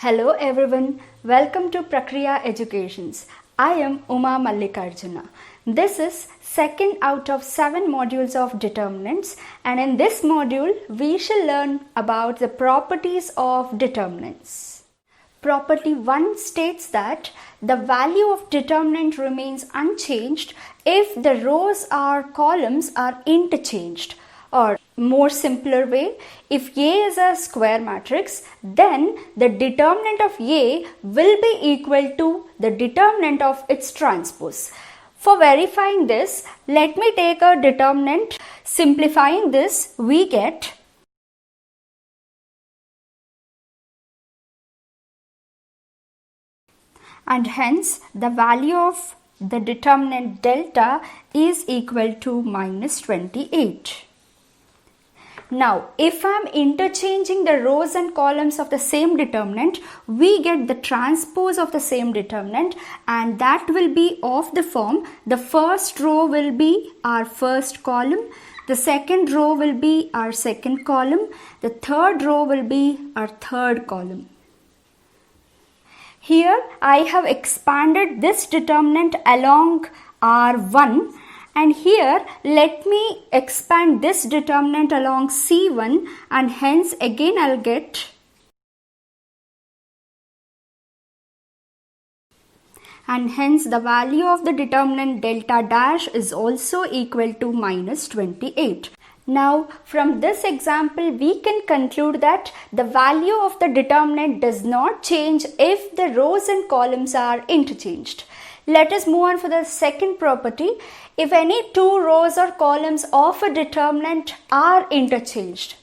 Hello everyone, welcome to Prakriya Educations. I am Uma Mallikarjuna. This is second out of 7 modules of determinants, and in this module we shall learn about the properties of determinants. Property 1 states that the value of determinant remains unchanged if the rows or columns are interchanged. Or more simpler way, if A is a square matrix, then the determinant of A will be equal to the determinant of its transpose. For verifying this, let me take a determinant. Simplifying this, we get and hence the value of the determinant delta is equal to minus 28. Now, if I am interchanging the rows and columns of the same determinant, we get the transpose of the same determinant, and that will be of the form: the first row will be our first column, the second row will be our second column, the third row will be our third column. Here I have expanded this determinant along R1. And here let me expand this determinant along C1, and hence again I'll get, and hence the value of the determinant delta dash is also equal to minus 28. Now from this example we can conclude that the value of the determinant does not change if the rows and columns are interchanged. Let us move on for the second property. If any two rows or columns of a determinant are interchanged,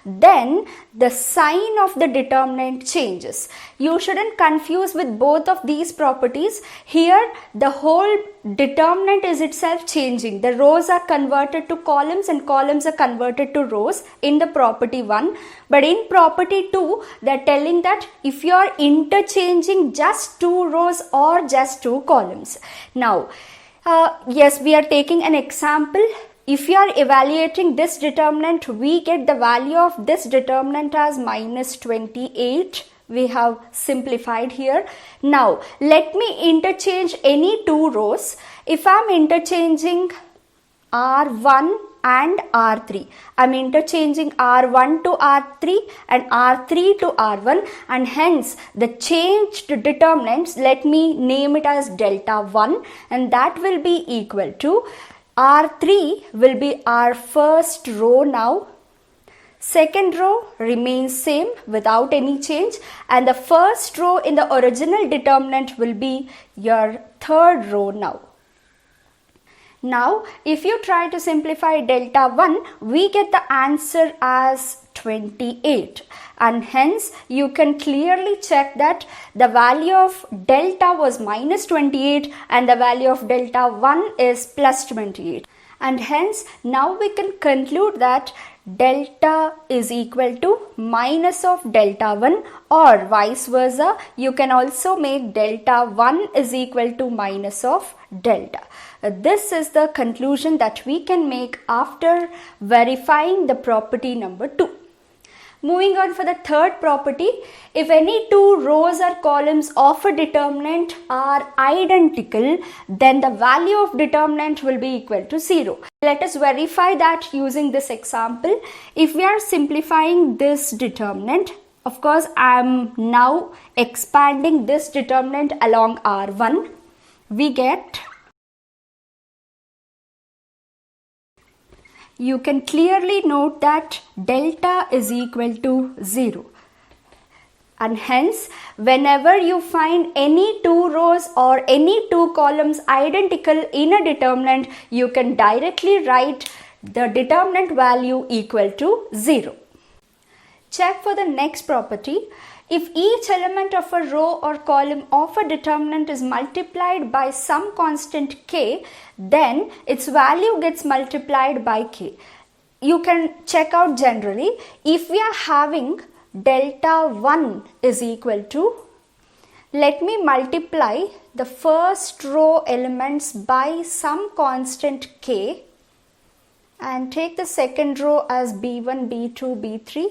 then the sign of the determinant changes. You shouldn't confuse with both of these properties. Here the whole determinant is itself changing. The rows are converted to columns and columns are converted to rows in the property 1. But in property 2, they are telling that if you are interchanging just two rows or just two columns. Now, yes, we are taking an example. If you are evaluating this determinant, we get the value of this determinant as minus 28. We have simplified here. Now, let me interchange any two rows. If I am interchanging R1 and R3, I am interchanging R1 to R3 and R3 to R1, and hence the changed determinants, let me name it as delta 1, and that will be equal to R3 will be our first row now, second row remains same without any change, and the first row in the original determinant will be your third row now. Now, if you try to simplify delta 1, we get the answer as 28, and hence you can clearly check that the value of delta was minus 28 and the value of delta 1 is plus 28, and hence now we can conclude that delta is equal to minus of delta 1, or vice versa. You can also make delta 1 is equal to minus of delta. This is the conclusion that we can make after verifying the property number 2. Moving on for the third property, if any two rows or columns of a determinant are identical, then the value of determinant will be equal to 0. Let us verify that using this example. If we are simplifying this determinant, of course I am now expanding this determinant along R1, we get, you can clearly note that delta is equal to 0, and hence whenever you find any two rows or any two columns identical in a determinant, you can directly write the determinant value equal to 0. Check for the next property. If each element of a row or column of a determinant is multiplied by some constant k, then its value gets multiplied by k. You can check out generally. If we are having delta 1 is equal to, let me multiply the first row elements by some constant k, and take the second row as B1, B2, B3,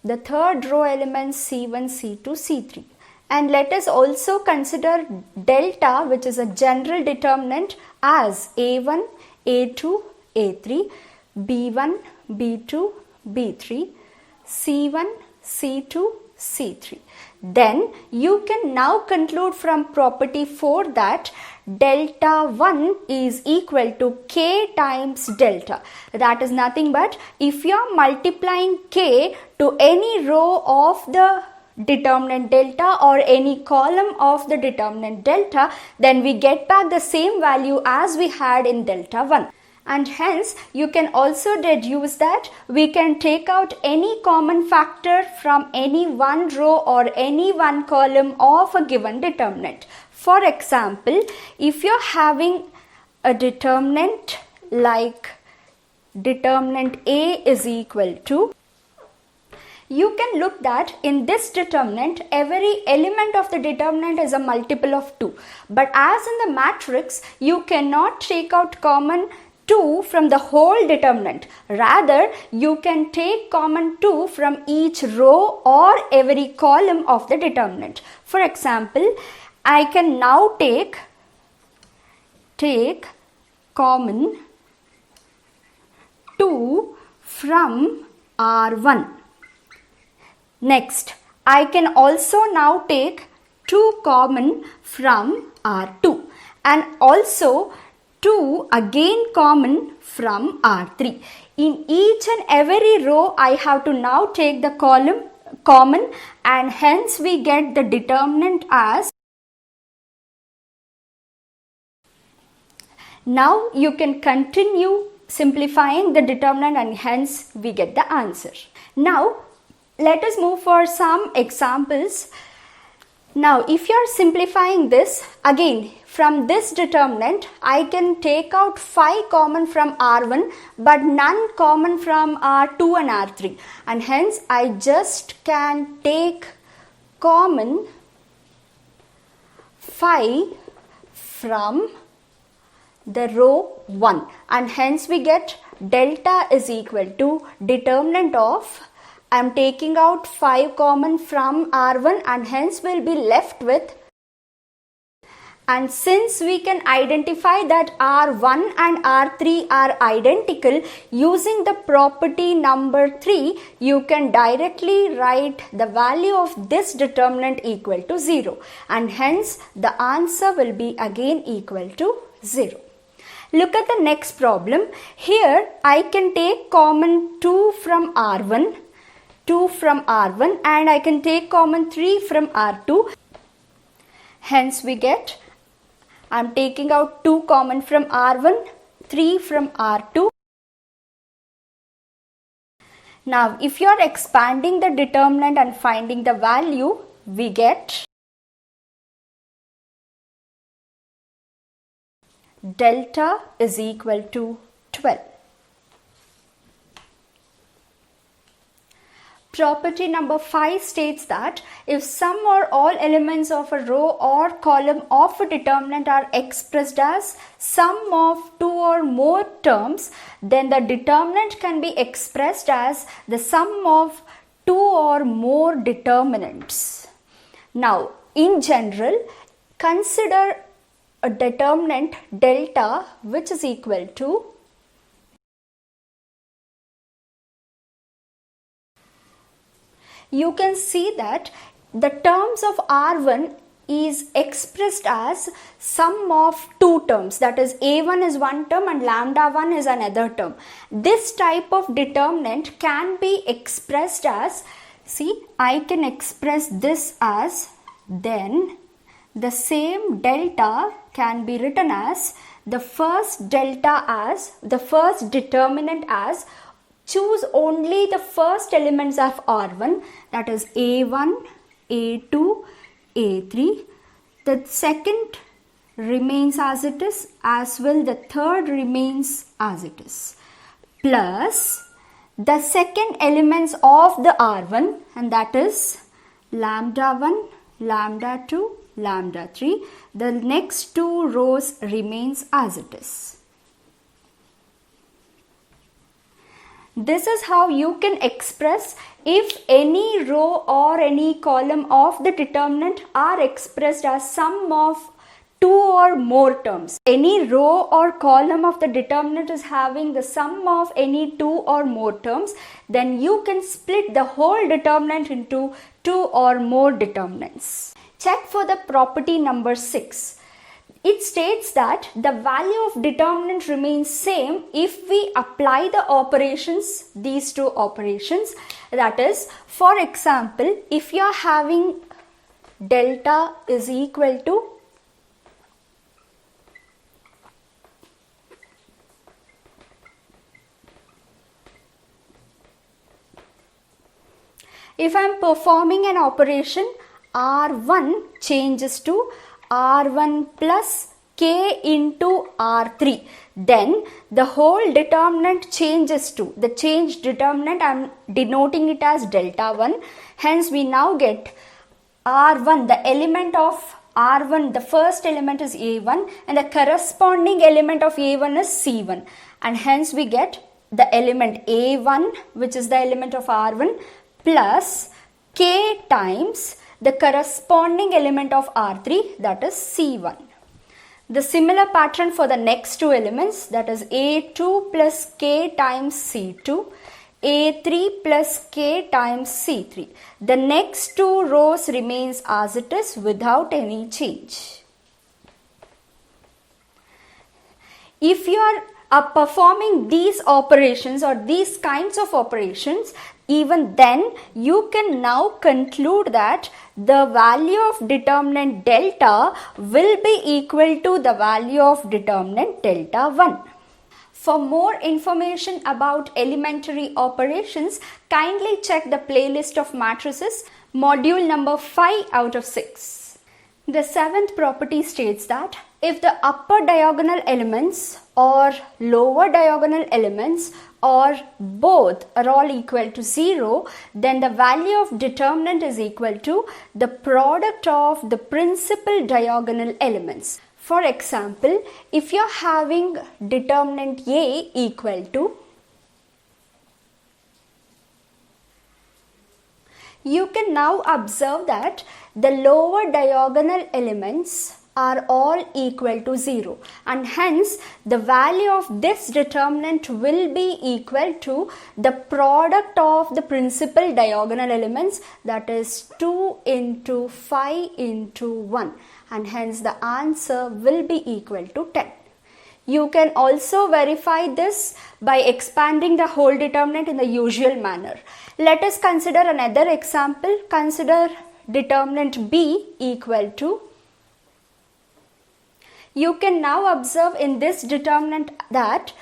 the third row elements C1, C2, C3. And let us also consider delta, which is a general determinant, as A1, A2, A3, B1, B2, B3, C1, C2, C3. Then you can now conclude from property 4 that delta 1 is equal to k times delta. That is nothing but if you are multiplying k to any row of the determinant delta or any column of the determinant delta, then we get back the same value as we had in delta 1. And hence you can also deduce that we can take out any common factor from any one row or any one column of a given determinant. For example, if you're having a determinant like determinant A is equal to, you can look that in this determinant, every element of the determinant is a multiple of 2. But as in the matrix, you cannot take out common 2 from the whole determinant. Rather, you can take common 2 from each row or every column of the determinant. For example, I can now take common 2 from R1. Next, I can also now take 2 common from R2 and also 2 again common from R3. In each and every row, I have to now take the column common, and hence we get the determinant as. Now you can continue simplifying the determinant and hence we get the answer. Now let us move for some examples. Now if you are simplifying this, again from this determinant I can take out 5 common from R1 but none common from R2 and R3, and hence I just can take common 5 from the row 1, and hence we get delta is equal to determinant of, I am taking out 5 common from R1 and hence we will be left with, and since we can identify that R1 and R3 are identical using the property number 3, you can directly write the value of this determinant equal to 0, and hence the answer will be again equal to 0. Look at the next problem. Here I can take common 2 from R1, and I can take common 3 from R2. Hence we get, I am taking out 2 common from R1, 3 from R2. Now if you are expanding the determinant and finding the value, we get delta is equal to 12. Property number 5 states that if some or all elements of a row or column of a determinant are expressed as sum of 2 or more terms, then the determinant can be expressed as the sum of 2 or more determinants. Now, in general, consider a determinant delta which is equal to you can see that the terms of R1 is expressed as sum of 2 terms, that is A1 is one term and lambda 1 is another term. This type of determinant can be expressed as, see, I can express this as, then the same delta can be written as the first delta as, the first determinant as, choose only the first elements of R1, that is A1, A2, A3. The second remains as it is, as well the third remains as it is, plus the second elements of the R1, and that is lambda 1, lambda 2, lambda 3. The next 2 rows remains as it is. This is how you can express if any row or any column of the determinant are expressed as sum of two or more terms. Any row or column of the determinant is having the sum of any two or more terms, then you can split the whole determinant into two or more determinants. Check for the property number 6. It states that the value of determinant remains same if we apply the operations, these two operations. That is, for example, if you are having delta is equal to if I am performing an operation, R1 changes to R1 plus K into R3, then the whole determinant changes to, the changed determinant I am denoting it as delta 1. Hence we now get R1, the element of R1, the first element is A1 and the corresponding element of A1 is C1, and hence we get the element A1, which is the element of R1, plus K times the corresponding element of R3, that is C1. The similar pattern for the next two elements, that is A2 plus K times C2, A3 plus K times C3. The next two rows remains as it is without any change. If you are performing these operations or these kinds of operations, even then you can now conclude that the value of determinant delta will be equal to the value of determinant delta 1. For more information about elementary operations, kindly check the playlist of matrices, module number 5 out of 6. The seventh property states that if the upper diagonal elements or lower diagonal elements or both are all equal to 0, then the value of determinant is equal to the product of the principal diagonal elements. For example, if you are having determinant A equal to, you can now observe that the lower diagonal elements are all equal to 0, and hence the value of this determinant will be equal to the product of the principal diagonal elements, that is 2 into 5 into 1, and hence the answer will be equal to 10. You can also verify this by expanding the whole determinant in the usual manner. Let us consider another example. Consider determinant B equal to, you can now observe in this determinant that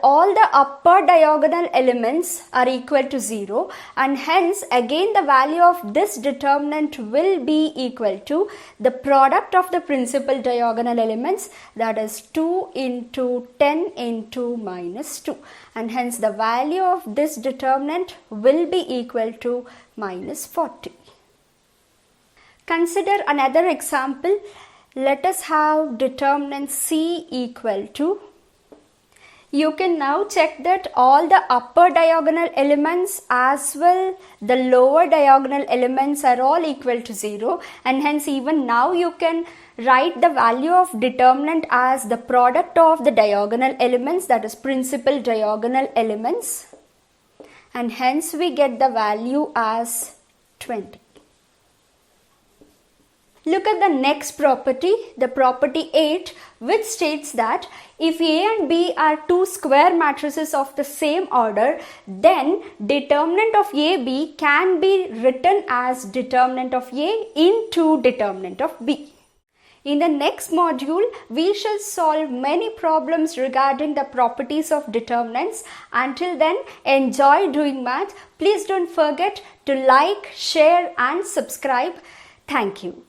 all the upper diagonal elements are equal to 0, and hence again the value of this determinant will be equal to the product of the principal diagonal elements, that is 2 into 10 into minus 2, and hence the value of this determinant will be equal to minus 40. Consider another example. Let us have determinant C equal to, you can now check that all the upper diagonal elements as well the lower diagonal elements are all equal to 0, and hence even now you can write the value of determinant as the product of the diagonal elements, that is principal diagonal elements, and hence we get the value as 20. Look at the next property, the property 8, which states that if A and B are two square matrices of the same order, then determinant of AB can be written as determinant of A into determinant of B. In the next module, we shall solve many problems regarding the properties of determinants. Until then, enjoy doing math. Please don't forget to like, share and subscribe. Thank you.